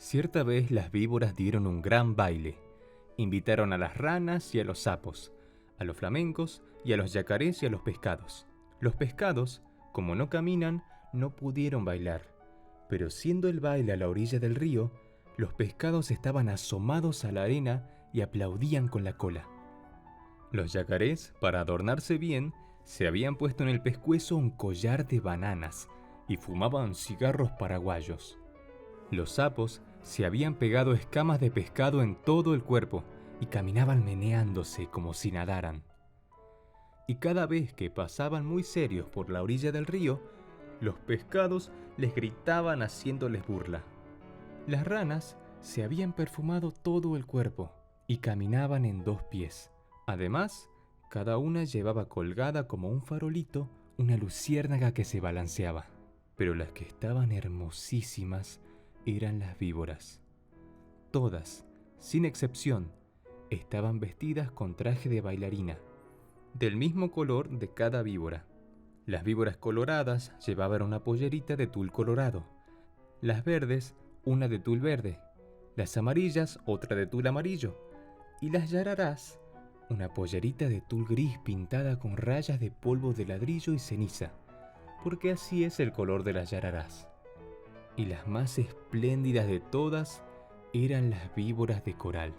Cierta vez las víboras dieron un gran baile. Invitaron a las ranas y a los sapos, a los flamencos y a los yacarés y a los pescados. Los pescados, como no caminan, no pudieron bailar, pero siendo el baile a la orilla del río, los pescados estaban asomados a la arena y aplaudían con la cola. Los yacarés, para adornarse bien, se habían puesto en el pescuezo un collar de bananas y fumaban cigarros paraguayos. Los sapos se habían pegado escamas de pescado en todo el cuerpo y caminaban meneándose como si nadaran. Y cada vez que pasaban muy serios por la orilla del río, los pescados les gritaban haciéndoles burla. Las ranas se habían perfumado todo el cuerpo y caminaban en 2 pies. Además, cada una llevaba colgada como un farolito una luciérnaga que se balanceaba. Pero las que estaban hermosísimas eran las víboras. Todas, sin excepción, estaban vestidas con traje de bailarina, del mismo color de cada víbora. Las víboras coloradas llevaban una pollerita de tul colorado, las verdes una de tul verde, las amarillas otra de tul amarillo, y las yararás una pollerita de tul gris pintada con rayas de polvo de ladrillo y ceniza, porque así es el color de las yararás. Y las más espléndidas de todas eran las víboras de coral,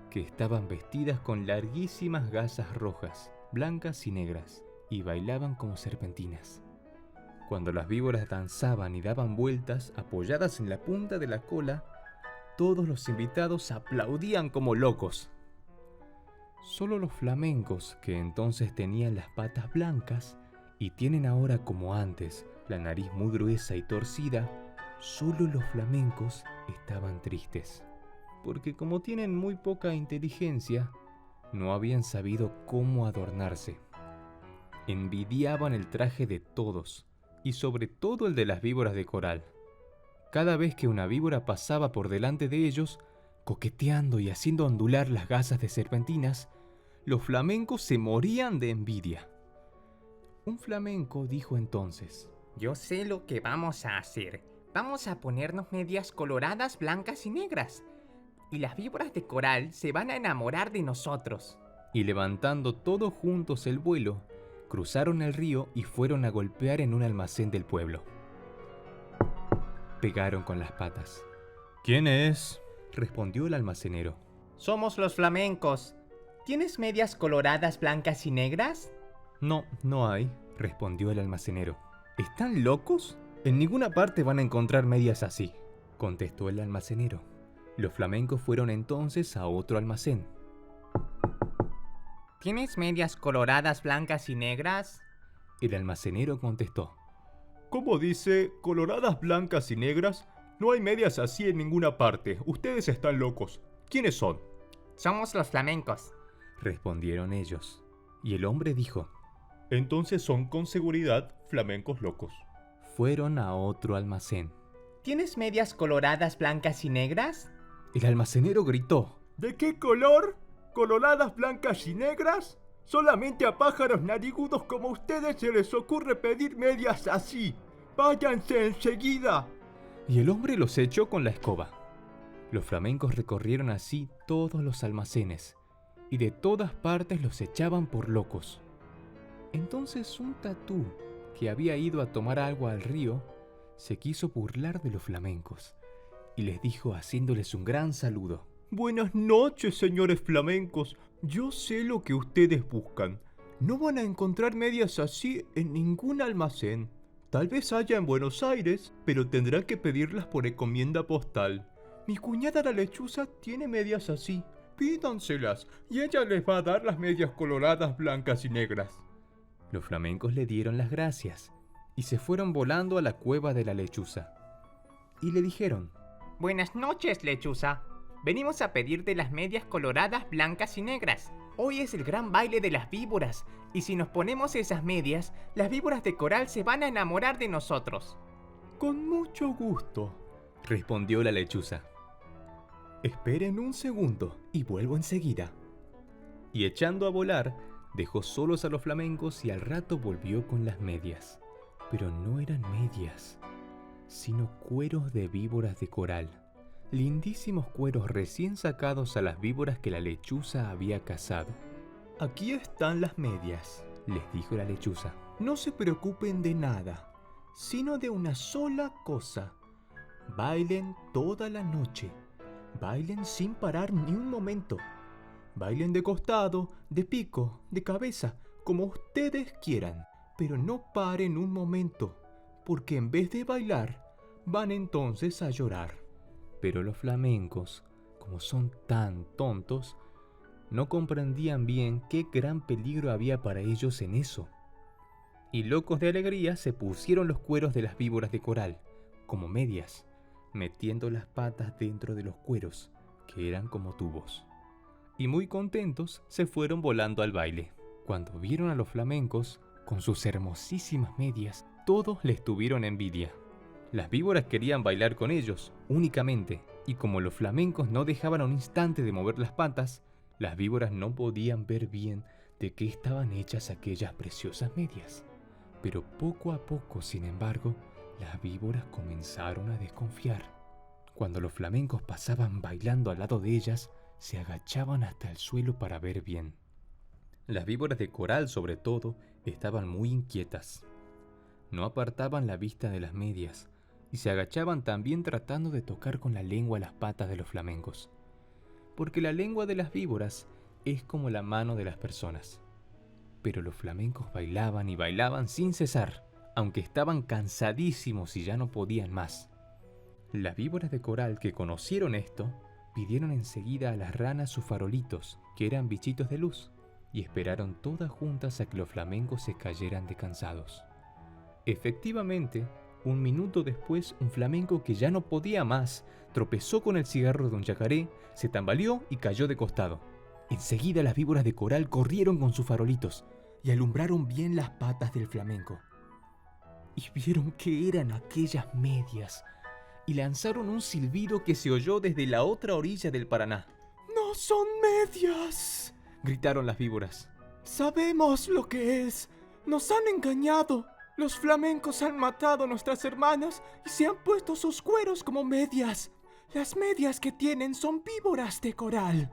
que estaban vestidas con larguísimas gasas rojas, blancas y negras, y bailaban como serpentinas. Cuando las víboras danzaban y daban vueltas apoyadas en la punta de la cola, todos los invitados aplaudían como locos. Solo los flamencos, que entonces tenían las patas blancas y tienen ahora como antes la nariz muy gruesa y torcida, solo los flamencos estaban tristes, porque como tienen muy poca inteligencia, no habían sabido cómo adornarse. Envidiaban el traje de todos, y sobre todo el de las víboras de coral. Cada vez que una víbora pasaba por delante de ellos, coqueteando y haciendo ondular las gasas de serpentinas, los flamencos se morían de envidia. Un flamenco dijo entonces: Yo sé lo que vamos a hacer. Vamos a ponernos medias coloradas, blancas y negras. Y las víboras de coral se van a enamorar de nosotros. Y levantando todos juntos el vuelo, cruzaron el río y fueron a golpear en un almacén del pueblo. Pegaron con las patas. ¿Quién es? Respondió el almacenero. Somos los flamencos. ¿Tienes medias coloradas, blancas y negras? No, no hay, respondió el almacenero. ¿Están locos? En ninguna parte van a encontrar medias así, contestó el almacenero. Los flamencos fueron entonces a otro almacén. ¿Tienes medias coloradas, blancas y negras? El almacenero contestó: ¿Cómo dice? ¿Coloradas, blancas y negras? No hay medias así en ninguna parte. Ustedes están locos. ¿Quiénes son? Somos los flamencos, respondieron ellos. Y el hombre dijo: Entonces son con seguridad flamencos locos. Fueron a otro almacén. ¿Tienes medias coloradas, blancas y negras? El almacenero gritó: ¿De qué color? ¿Coloradas, blancas y negras? Solamente a pájaros narigudos como ustedes se les ocurre pedir medias así. ¡Váyanse enseguida! Y el hombre los echó con la escoba. Los flamencos recorrieron así todos los almacenes, y de todas partes los echaban por locos. Entonces un tatú, que había ido a tomar agua al río, se quiso burlar de los flamencos, y les dijo haciéndoles un gran saludo: Buenas noches, señores flamencos. Yo sé lo que ustedes buscan. No van a encontrar medias así en ningún almacén. Tal vez haya en Buenos Aires, pero tendrán que pedirlas por encomienda postal. Mi cuñada la lechuza tiene medias así. Pídanselas y ella les va a dar las medias coloradas, blancas y negras. Los flamencos le dieron las gracias y se fueron volando a la cueva de la lechuza. Y le dijeron: Buenas noches, lechuza. Venimos a pedirte las medias coloradas, blancas y negras. Hoy es el gran baile de las víboras, y si nos ponemos esas medias, las víboras de coral se van a enamorar de nosotros. Con mucho gusto, respondió la lechuza. Esperen un segundo y vuelvo enseguida. Y echando a volar, dejó solos a los flamencos y al rato volvió con las medias. Pero no eran medias, sino cueros de víboras de coral, lindísimos cueros recién sacados a las víboras que la lechuza había cazado. Aquí están las medias, Les dijo la lechuza. no se preocupen de nada, sino de una sola cosa. Bailen toda la noche, bailen sin parar ni un momento. Bailen de costado, de pico, de cabeza, como ustedes quieran, pero no paren un momento, porque en vez de bailar, van entonces a llorar. Pero los flamencos, como son tan tontos, no comprendían bien qué gran peligro había para ellos en eso. Y locos de alegría se pusieron los cueros de las víboras de coral, como medias, metiendo las patas dentro de los cueros, que eran como tubos. Y muy contentos se fueron volando al baile. Cuando vieron a los flamencos, con sus hermosísimas medias, todos les tuvieron envidia. Las víboras querían bailar con ellos, únicamente, y como los flamencos no dejaban un instante de mover las patas, las víboras no podían ver bien de qué estaban hechas aquellas preciosas medias. Pero poco a poco, sin embargo, las víboras comenzaron a desconfiar. Cuando los flamencos pasaban bailando al lado de ellas, se agachaban hasta el suelo para ver bien. Las víboras de coral, sobre todo, estaban muy inquietas. No apartaban la vista de las medias y se agachaban también tratando de tocar con la lengua las patas de los flamencos. Porque la lengua de las víboras es como la mano de las personas. Pero los flamencos bailaban y bailaban sin cesar, aunque estaban cansadísimos y ya no podían más. Las víboras de coral que conocieron esto, pidieron enseguida a las ranas sus farolitos, que eran bichitos de luz, y esperaron todas juntas a que los flamencos se cayeran de cansados. Efectivamente, un minuto después, un flamenco que ya no podía más, tropezó con el cigarro de un yacaré, se tambaleó y cayó de costado. Enseguida las víboras de coral corrieron con sus farolitos y alumbraron bien las patas del flamenco. Y vieron que eran aquellas medias, y lanzaron un silbido que se oyó desde la otra orilla del Paraná. ¡No son medias!, gritaron las víboras. Sabemos lo que es. Nos han engañado. Los flamencos han matado a nuestras hermanas y se han puesto sus cueros como medias. Las medias que tienen son víboras de coral.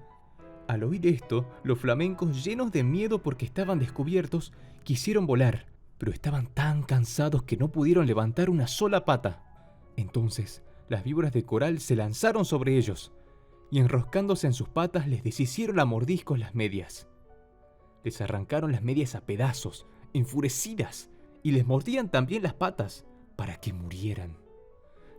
Al oír esto, los flamencos, llenos de miedo porque estaban descubiertos, quisieron volar, pero estaban tan cansados que no pudieron levantar una sola pata. Entonces, las víboras de coral se lanzaron sobre ellos y, enroscándose en sus patas, les deshicieron a mordiscos las medias. Les arrancaron las medias a pedazos, enfurecidas, y les mordían también las patas para que murieran.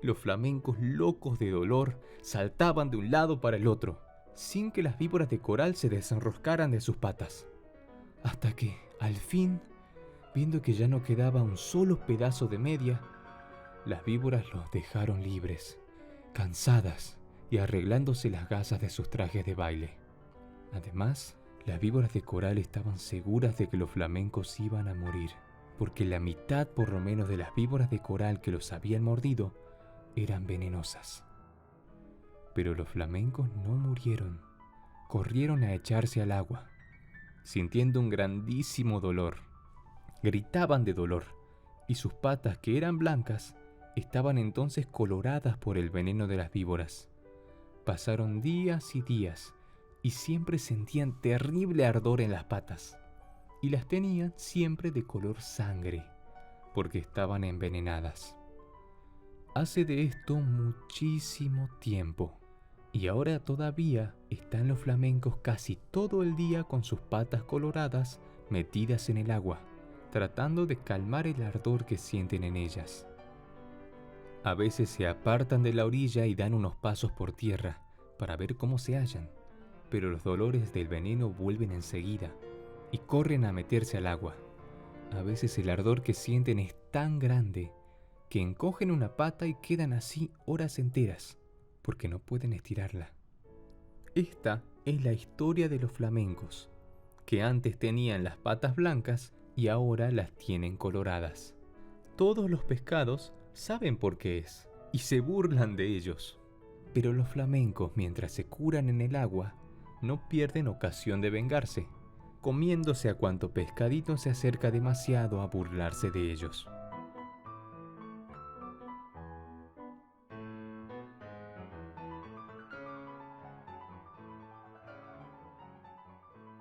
Los flamencos, locos de dolor, saltaban de un lado para el otro, sin que las víboras de coral se desenroscaran de sus patas. Hasta que, al fin, viendo que ya no quedaba un solo pedazo de media, las víboras los dejaron libres, cansadas y arreglándose las gasas de sus trajes de baile. Además, las víboras de coral estaban seguras de que los flamencos iban a morir, porque la mitad por lo menos de las víboras de coral que los habían mordido eran venenosas. Pero los flamencos no murieron, corrieron a echarse al agua, sintiendo un grandísimo dolor. Gritaban de dolor, y sus patas, que eran blancas, estaban entonces coloradas por el veneno de las víboras. Pasaron días y días, y siempre sentían terrible ardor en las patas, y las tenían siempre de color sangre, porque estaban envenenadas. Hace de esto muchísimo tiempo, y ahora todavía están los flamencos casi todo el día con sus patas coloradas metidas en el agua, tratando de calmar el ardor que sienten en ellas. A veces se apartan de la orilla y dan unos pasos por tierra para ver cómo se hallan, pero los dolores del veneno vuelven enseguida y corren a meterse al agua. A veces el ardor que sienten es tan grande que encogen una pata y quedan así horas enteras, porque no pueden estirarla. Esta es la historia de los flamencos, que antes tenían las patas blancas y ahora las tienen coloradas. Todos los pescados saben por qué es y se burlan de ellos. Pero los flamencos, mientras se curan en el agua, no pierden ocasión de vengarse, comiéndose a cuanto pescadito se acerca demasiado a burlarse de ellos.